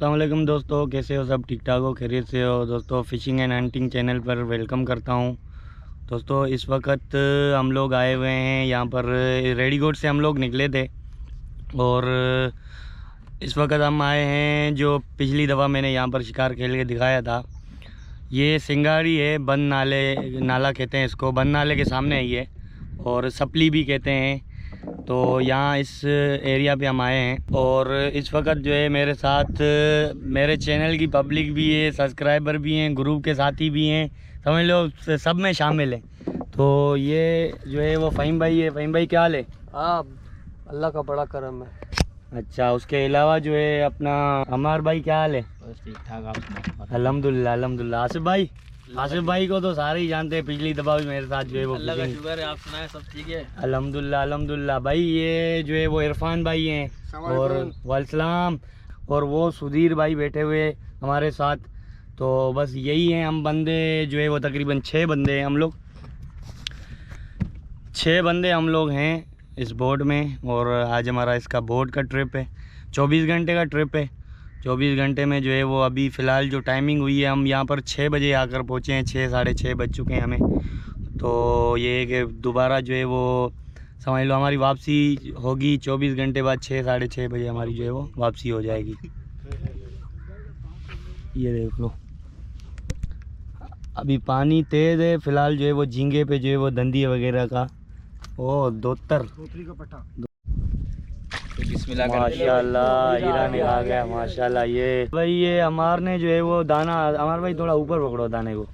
अस्सलाम वालेकुम दोस्तों, कैसे हो? सब ठीक ठाक हो, खैरियत से हो? दोस्तों फिशिंग एंड हंटिंग चैनल पर वेलकम करता हूं। दोस्तों इस वक्त हम लोग आए हुए हैं यहाँ पर, रेडीगोट से हम लोग निकले थे और इस वक्त हम आए हैं जो पिछली दफ़ा मैंने यहाँ पर शिकार खेल के दिखाया था। ये सिंगाड़ी है, बंद नाले नाला कहते हैं इसको, बंद नाले के सामने ही है और सपली भी कहते हैं। तो यहाँ इस एरिया पे हम आए हैं और इस वक्त जो है मेरे साथ मेरे चैनल की पब्लिक भी है, सब्सक्राइबर भी हैं, ग्रुप के साथी भी हैं, समझ लो सब में शामिल है। तो ये जो है वो फ़हीम भाई है। फ़हीम भाई क्या हाल है? हाँ, अल्लाह का बड़ा करम है। अच्छा, उसके अलावा जो है अपना अमार भाई क्या हाल है? बस ठीक ठाक, आप सुनाओ। अल्हम्दुलिल्लाह अल्हम्दुलिल्लाह। आसिफ भाई को तो सारे ही जानते हैं, पिछली दफ़ा भी मेरे साथ जो है वो अल्लाह का शुक्र है, आप सुनाए सब ठीक है? अल्हम्दुलिल्लाह अल्हम्दुलिल्लाह। भाई ये जो है वो इरफान भाई हैं और वालेकुम, और वो सुधीर भाई बैठे हुए हमारे साथ। तो बस यही हैं हम बंदे जो है वो, तकरीबन 6 बंदे हैं हम लोग, 6 बंदे हम लोग हैं इस बोट में। और आज हमारा इसका बोट का ट्रिप है, 24 घंटे का ट्रिप है। 24 घंटे में जो है वो अभी फ़िलहाल जो टाइमिंग हुई है, हम यहाँ पर 6 बजे आकर पहुँचे हैं, 6 साढ़े 6 बज चुके हैं हमें। तो ये है कि दोबारा जो है वो समझ लो हमारी वापसी होगी 24 घंटे बाद, 6 साढ़े 6 बजे हमारी जो है वो वापसी हो जाएगी। ये देख लो, अभी पानी तेज़ है फ़िलहाल जो है वो, झींगे पे जो है वो दंदी वगैरह का ओ दोतर माशाल्लाह हीरा निकाल गया माशाल्लाह। ये भाई ये अमार ने जो है वो दाना, अमार भाई थोड़ा ऊपर पकड़ो दाने को।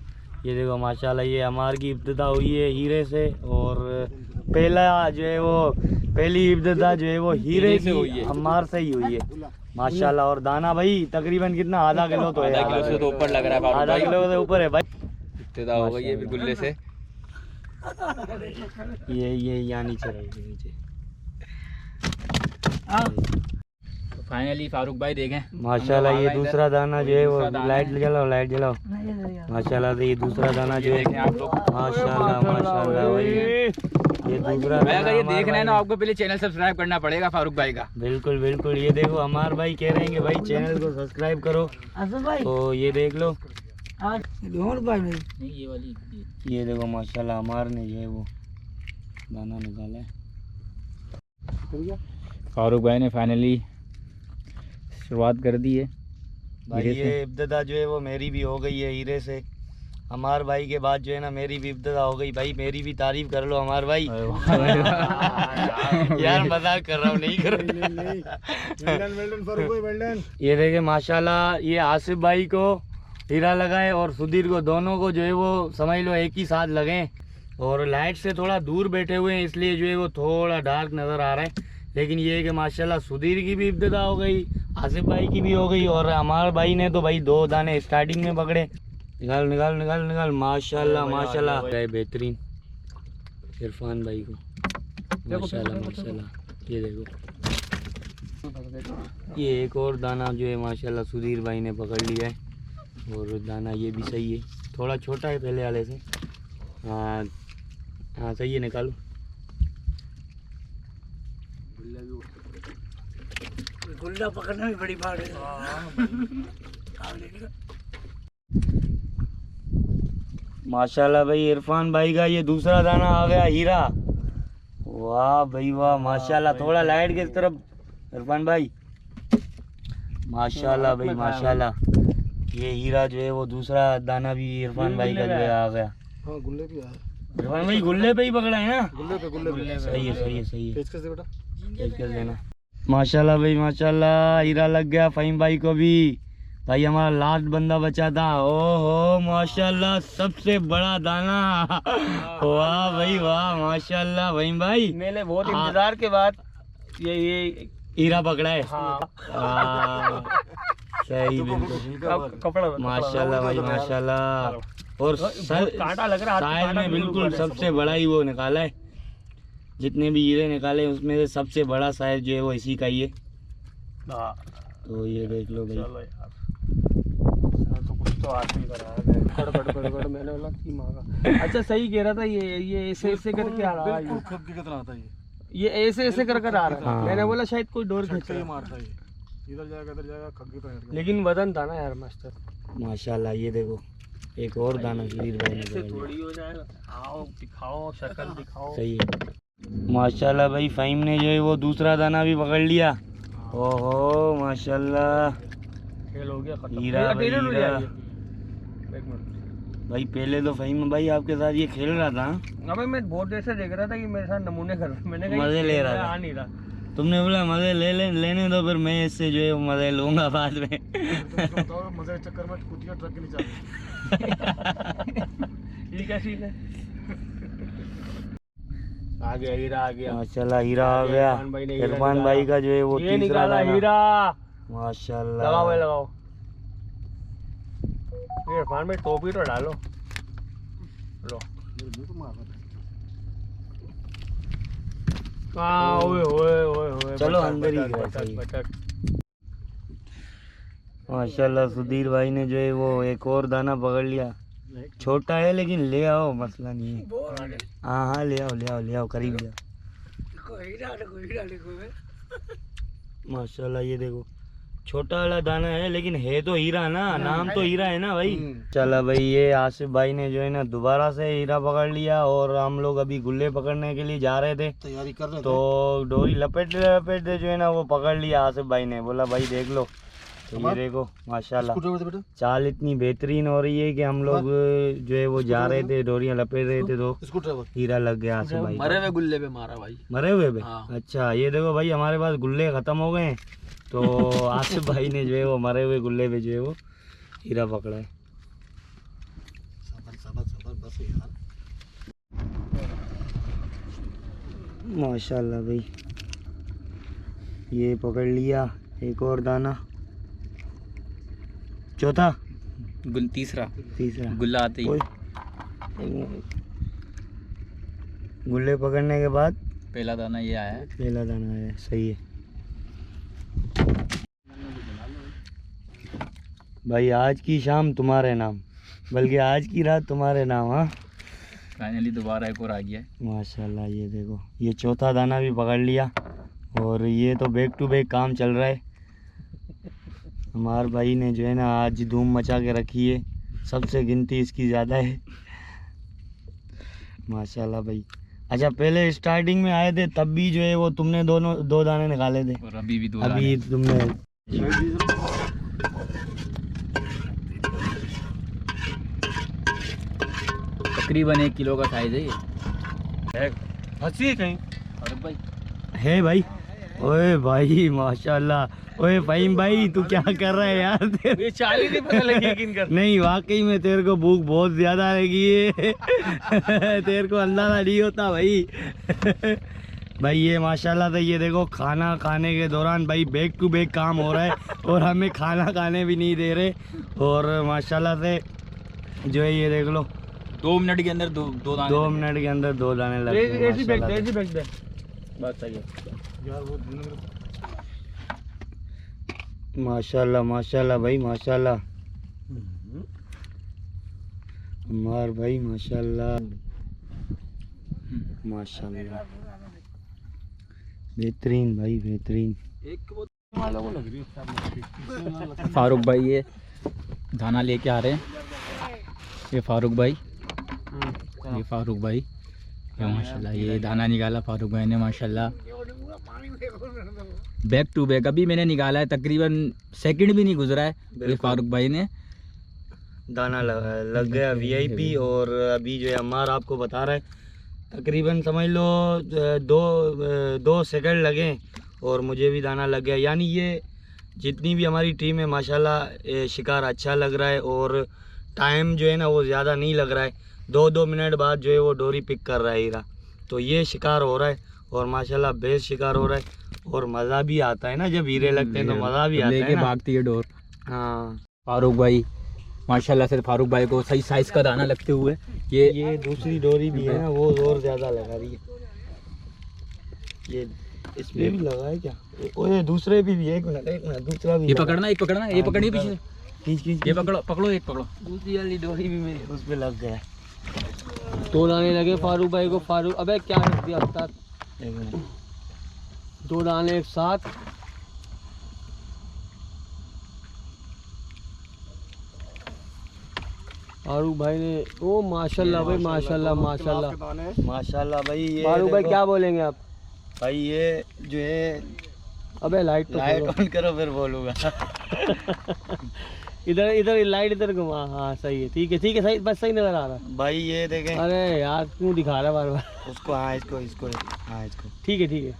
ये देखो माशाल्लाह, ये अमार की इब्तिदा हुई है हीरे से, और पहला जो है वो, पहली इब्तिदा जो है वो हीरे से हुई है, अमार से ही हुई है माशाल्लाह। और दाना भाई तकरीबन कितना, आधा किलो तो है, आधा किलो से तो ऊपर लग रहा है, आधा किलो से ऊपर है भाई। इब्तिदा हो गई है गुल्ले से। ये यहाँ नीचे रहेगी, नीचे। फाइनली फारूक भाई देखें माशाल्लाह, ये दूसरा दाना जो है वो, लाइट जलाओ लाइट जलाओ माशाल्लाह। तो ये दूसरा दाना जो है आप लोग माशाल्लाह माशाल्लाह भाई, ये दूसरा भाई अगर ये देखना है ना आपको पहले चैनल सब्सक्राइब करना पड़ेगा फारूक भाई का। बिल्कुल बिल्कुल। ये देखो हमार भाई कह रहे हैं कि भाई चैनल को सब्सक्राइब करो, तो ये देख लो नहीं ये वाली, ये देखो माशाल्लाह हमार ने जो है वो दाना निकाला है। फारूक भाई ने फाइनली शुरुआत कर दी है भाई। ये इब्तिदा जो है वो मेरी भी हो गई है हीरे से, हमार भाई के बाद जो है ना मेरी भी इब्तिदा हो गई। भाई मेरी भी तारीफ कर लो हमार भाई। यार मजाक कर रहा हूँ, नहीं कर ये देखे माशाल्लाह, ये आसिफ भाई को हीरा लगाए और सुधीर को, दोनों को जो है वो समझ लो एक ही साथ लगे। और लाइट से थोड़ा दूर बैठे हुए हैं इसलिए जो है वो थोड़ा डार्क नज़र आ रहा है, लेकिन ये है कि माशाल्लाह सुधीर की भी इब्तिदा हो गई, आसिफ भाई की भी हो गई, और हमारे भाई ने तो भाई 2 दाने स्टार्टिंग में पकड़े। निकाल निकाल निकाल निकाल माशाल्लाह माशाल्लाह, बेहतरीन इरफान भाई को माशाल्लाह माशाल्लाह। ये देखो, ये एक और दाना जो है माशाल्लाह सुधीर भाई ने पकड़ लिया है, और दाना ये भी सही है, थोड़ा छोटा है पहले वाले से। हाँ हाँ सही है, निकालो। गुल्ला पकड़ना भी बड़ी बात है। माशाल्लाह भाई, इरफान भाई का ये दूसरा दाना आ गया हीरा। वाह भाई वाह माशाल्लाह, थोड़ा लाइट की तरफ इरफान भाई माशाल्लाह भाई माशाल्लाह। ये हीरा जो है वो दूसरा दाना भी इरफान भाई का जो है आ गया। हाँ, गुल्ले भी आया। इरफान भाई गुल्ले पे ही पकड़ा है ना? गुल्ले पे सही है सही है सही है। पेचकस दे बेटा, पेचकस देना। माशाल्लाह भाई माशाल्लाह, हीरा लग गया फ़हीम भाई को भी। भाई हमारा लास्ट बंदा बचा था। ओहो माशाल्लाह, सबसे बड़ा दाना। वाह भाई वाह माशाल्लाह फ़हीम भाई, मैंने बहुत इंतजार के बाद ये हीरा पकड़ा है। सही बिल्कुल, कपड़ा माशाल्लाह भाई माशाल्लाह। और कांटा लग रहा है साइड में बिल्कुल सबसे बड़ा ही वो निकाला है, जितने भी हीरे निकाले उसमें से सबसे बड़ा साइज जो है वो इसी का ही है। तो ये देख लो भाई, तो कुछ तो आदमी करा मैंने बोला कि मांगा। अच्छा सही कह रहा था, ये ऐसे ऐसे करके आ रहा है, खुद की कितना आता है ये ऐसे ऐसे कर आ रहा था। हाँ। मैंने बोला शायद कोई डोर खींच ये मारता है। इधर जाएगा खग्गी तो लेकिन वजन था ना यार मास्टर। माशाल्लाह ये देखो एक और दाना सुधीर भाई ने ऐसे पकड़ लिया। थोड़ी हो जाएगा। आओ दिखाओ शक्ल दिखाओ। सही है माशाल्लाह भाई। फ़हीम ने जो है वो दूसरा दाना भी पकड़ लिया। ओहो माशाल्लाह खेल हो गया खत्म। हीरा भाई अकेले हीरा। एक मिनट भाई पहले तो फ़हीम भाई आपके साथ ये खेल रहा था। अबे मैं बहुत देर से देख रहा था कि मेरे साथ नमूने कर रहा है। मैंने कहा मजे ले रहा था। आ नहीं रहा। तुमने बोला मज़े लेने दो फिर मैं इससे जो है वो मज़े लूँगा बाद में। मजे चक्कर में कुतिया ट्रक के नीचे ये क्या सीन है। आ गया हीरा आ गया। माशाल्लाह हीरा आ गया। इरफान भाई का जो है वो ये तीसरा निकाला दाना। हीरा। माशाल्लाह लगाओ भाई लगाओ। ये इरफान भाई टोपी तो डालो। लो ओए ओए ओए ओए चलो अंदर ही गए सही। माशाल्लाह सुधीर भाई ने जो है वो एक और दाना पकड़ लिया। छोटा है लेकिन ले आओ मसला नहीं है। हाँ हाँ ले आओ करीब ले आओ। माशाल्लाह ये देखो छोटा वाला दाना है लेकिन है तो हीरा ना। नाम तो हीरा है ना भाई। चला भाई ये आसिफ भाई ने जो है ना दोबारा से हीरा पकड़ लिया और हम लोग अभी गुल्ले पकड़ने के लिए जा रहे थे। तैयारी कर रहे तो डोरी लपेटते जो है ना वो पकड़ लिया आसिफ भाई ने। बोला भाई देख लो। तो ये देखो माशाल्लाह चाल इतनी बेहतरीन हो रही है कि हम लोग जो है वो जा रहे थे डोरियां लपेट रहे थे तो हीरा लग गया आसिफ भाई। मरे हुए गुल्ले पे मारा भाई। मरे हुए पे। हाँ। अच्छा ये देखो भाई हमारे पास गुल्ले खत्म हो गए हैं तो आसिफ भाई ने जो है वो मरे हुए गुल्ले पे जो है वो हीरा पकड़ा है। बस यार। माशाल्लाह भाई ये पकड़ लिया एक और दाना। चौथा तीसरा तीसरा गुल्ला आते ही गुल्ले पकड़ने के बाद पहला दाना ये आया है। पहला दाना है। सही है भाई आज की शाम तुम्हारे नाम बल्कि आज की रात तुम्हारे नाम। हाँ फाइनली दोबारा एक और आ गया है। माशाल्लाह ये देखो ये चौथा दाना भी पकड़ लिया और ये तो बैक टू बैक काम चल रहा है। हमारे भाई ने जो है ना आज धूम मचा के रखी है। सबसे गिनती इसकी ज़्यादा है माशाल्लाह भाई। अच्छा पहले स्टार्टिंग में आए थे तब भी जो है वो तुमने दो दाने निकाले थे और अभी भी अभी तुमने तकरीबन 1 किलो का साइज है ये। हंसी कहीं और भाई है भाई। ओए भाई माशाल्लाह। ओए फ़हीम भाई तू क्या कर रहा है यार। ये चाली नहीं पता लगी किन कर। नहीं वाकई में तेरे को भूख बहुत ज़्यादा लगी है। तेरे को अंदाजा नहीं होता भाई। भाई ये माशाल्लाह से ये देखो खाना खाने के दौरान भाई बैक टू बैक काम हो रहा है और हमें खाना खाने भी नहीं दे रहे। और माशाल्लाह से जो है ये देख लो 2 मिनट के अंदर दो दाने 2 मिनट के अंदर 2 दाने लग गए माशाल्लाह से। बात सही है यार। वो माशाल्लाह माशाल्लाह भाई माशाल्लाह। हमार भाई माशाल्लाह माशाल्लाह बेहतरीन भाई बेहतरीन। फारूक भाई ये दाना लेके आ रहे हैं। ये फारूक भाई ये माशाल्लाह ये दाना निकाला फारूक भाई ने माशाल्लाह बैक टू बैक। अभी मैंने निकाला है तकरीबन सेकंड भी नहीं गुजरा है। ये फारूक भाई ने दाना लग गया वीआईपी। और अभी जो है हमारा आपको बता रहा है तकरीबन समझ लो 2 सेकंड लगे और मुझे भी दाना लग गया। यानी ये जितनी भी हमारी टीम है माशाल्लाह शिकार अच्छा लग रहा है और टाइम जो है ना वो ज़्यादा नहीं लग रहा है। 2-2 मिनट बाद जो है वो डोरी पिक कर रहा है हीरा। तो ये शिकार हो रहा है और माशाल्लाह बेस्ट शिकार हो रहा है और मज़ा भी आता है ना जब हीरे लगते हैं तो मज़ा भी आता है ना। भागती है डोर। हाँ फारूक भाई माशाल्लाह से फारूक भाई को सही साइज का दाना लगते हुए ये दूसरी डोरी भी है ना वो और ज़्यादा लगा रही है। ये इसमें भी लगा है क्या। ओए दूसरे भी एक मिनट दूसरा भी ये पकड़ना ये पकड़नी पीछे खींच ये पकड़ो एक पकड़ो। दूसरी वाली डोरी भी मेरी उस पे लग गया। 2 दाने लगे फारूक भाई को। फारूक अबे क्या रख दिया अब तक। 2 दाने एक साथ फारूक भाई ने, ओ माशाल्लाह भाई, माशाल्लाह माशाल्लाह। माशाल्लाह भाई। ये फारूक भाई देखो क्या बोलेंगे आप? भाई, ये जो है अबे लाइट तो लाइट खोलो। ऑन करो फिर बोलूँगा। इधर इधर लाइट इधर घुमा, हाँ सही है, ठीक है ठीक है, सही, बस सही नजर आ रहा है। भाई ये देखें अरे यार क्यों दिखा रहा है बार बार? उसको, हाँ इसको इसको, हाँ इसको। ठीक है ठीक है।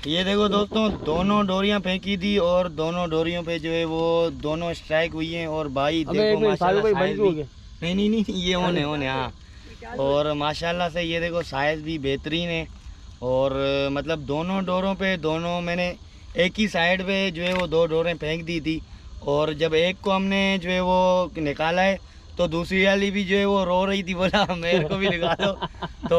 ये देखो दोस्तों, दोनों डोरियां फेंकी थी और दोनों डोरियों पे जो है वो दोनों स्ट्राइक हुई हैं। और भाई अबे एक देखो मिनट, फारूक माशाल्लाह भाई बंद साइज क्यों हो भी, गए? नहीं ये होने हाँ। और माशाल्लाह से ये देखो साइज भी बेहतरीन है। और मतलब दोनों डोरों पे, दोनों मैंने एक ही साइड पे जो है वो 2 डोरें फेंक दी थी। और जब एक को हमने जो है वो निकाला है तो दूसरी वाली भी जो है वो रो रही थी, बोला मेरे को भी निकालो। तो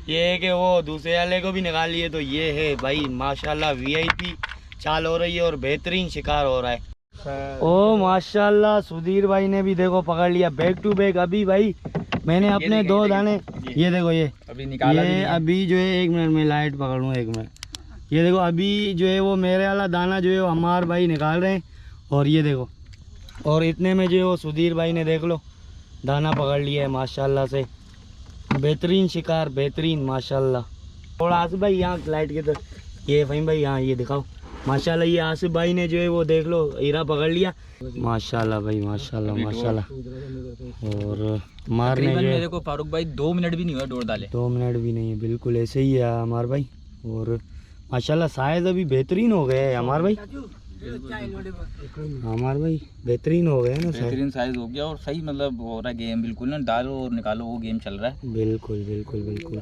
ये है कि वो दूसरे वाले को भी निकाल लिए। तो ये है भाई माशाल्लाह वीआईपी चाल हो रही है और बेहतरीन शिकार हो रहा है। ओ माशाल्लाह, सुधीर भाई ने भी देखो पकड़ लिया बैक टू बैक। अभी भाई मैंने अपने 2 दाने, ये देखो ये अभी निकाला भी ये नहीं है। अभी जो है, 1 मिनट में लाइट पकड़ूँ, 1 मिनट। ये देखो अभी जो है वो मेरे वाला दाना जो है वो हमार भाई निकाल रहे हैं। और ये देखो, और इतने में जो है वो सुधीर भाई ने देख लो दाना पकड़ लिया है माशाल्लाह से। बेहतरीन शिकार, बेहतरीन माशाल्लाह। थोड़ा आसिफ भाई यहाँ लाइट के तरफ, ये फहीम भाई यहाँ ये दिखाओ माशाल्लाह। ये आसिफ भाई ने जो है वो देख लो हीरा पकड़ लिया माशाल्लाह भाई, माशाल्लाह माशाल्लाह। और मारने तकरीबन जो है मेरे को फारूक भाई 2 मिनट भी नहीं हुआ डोर डाले। 2 मिनट भी नहीं है, बिल्कुल ऐसे ही है हमार भाई। और माशाल्लाह साइज अभी बेहतरीन हो गए हैं हमार भाई, हमार भाई बेहतरीन हो गए हैं ना साइज। बेहतरीन साइज हो गया और सही मतलब हो रहा है गेम, बिल्कुल ना डालो और निकालो वो गेम चल रहा है। बिल्कुल बिल्कुल बिल्कुल।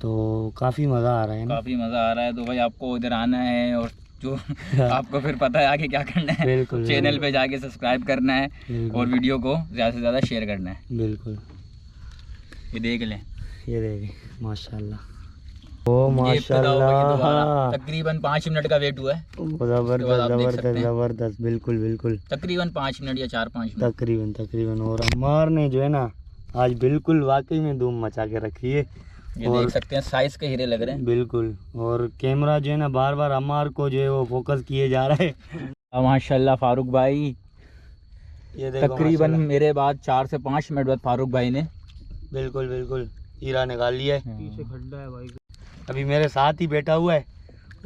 तो काफ़ी मज़ा आ रहा है ना। काफ़ी मज़ा आ रहा है। तो भाई आपको इधर आना है और जो आपको फिर पता है आगे क्या करना है। बिल्कुल चैनल पे जाके सब्सक्राइब करना है बिल्कुल। और वीडियो को ज़्यादा से ज़्यादा शेयर करना है। बिल्कुल। ये देख लें, ये देखें माशाल्लाह, ओ ये इब्तिदा हो गई दोबारा। माशाल्लाह, तकरीबन 5 मिनट का वेट हुआ है। ज़बरदस्त आप देख सकते ज़बरदस्त हैं। ज़बरदस्त, बिल्कुल बिल्कुल, तकरीबन 5 मिनट या 4-5 मिनट। तकरीबन तकरीबन। और अम्मार ने जो है ना आज बिल्कुल वाकई में धूम मचा के रखी है। ये और देख सकते हैं साइज के हीरे लग रहे हैं। बिल्कुल। और कैमरा जो है ना बार बार अम्मार को जो है वो फोकस किए जा रहा है। माशाल्लाह फारूक भाई, ये देखो तकरीबन माशाल्लाह। मेरे बाद 4 से 5 मिनट बाद फारूक भाई ने बिल्कुल बिल्कुल हीरा निकाल लिया है। पीछे खड्डा है भाई। अभी मेरे साथ ही बैठा हुआ है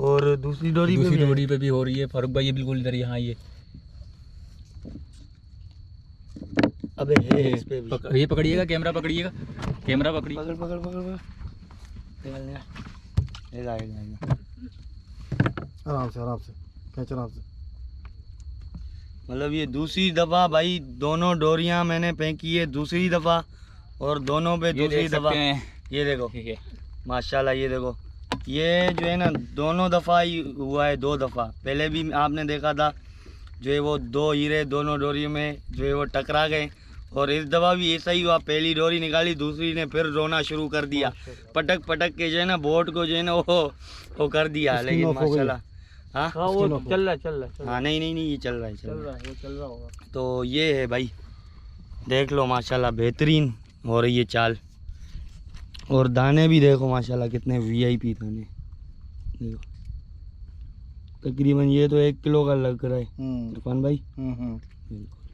और दूसरी डोरी पे दूसरी भी है। डोरी पे भी हो रही है। फारूक भाई ये बिल्कुल इधर यहाँ ये अबे है इस पे भी। ये पकड़िएगा, कैमरा पकड़िएगा, कैमरा पकड़िए। पकड़ पकड़ पकड़ पकड़, निकाल निकाल, ये लाएगा। आराम से कैच, आराम से। मतलब ये दूसरी दफ़ा भाई दोनों डोरियां मैंने फेंकी है, दूसरी दफ़ा। और दोनों पे ये दूसरी देख दफ़ा। सकते हैं। ये देखो ठीक है, माशाल्लाह, ये देखो ये जो है ना दोनों दफ़ा ही हुआ है, 2 दफ़ा। पहले भी आपने देखा था जो है वो 2 हीरे दोनों डोरियों में जो है वो टकरा गए। और इस दफ़ा भी ऐसा ही हुआ, पहली डोरी निकाली, दूसरी ने फिर रोना शुरू कर दिया, पटक पटक के जो है ना बोट को जो है ना वो कर दिया। लेकिन माशाल्लाह, हाँ हाँ वो चल रहा है। हाँ, नहीं ये चल रहा है, चल रहा है। वो चल रहा होगा। तो ये है भाई, देख लो माशाल्लाह बेहतरीन हो रही है चाल। और दाने भी देखो माशाल्लाह कितने वीआईपी दाने, देखो तकरीबन ये तो 1 किलो का लग रहा है इरफान भाई। बिल्कुल।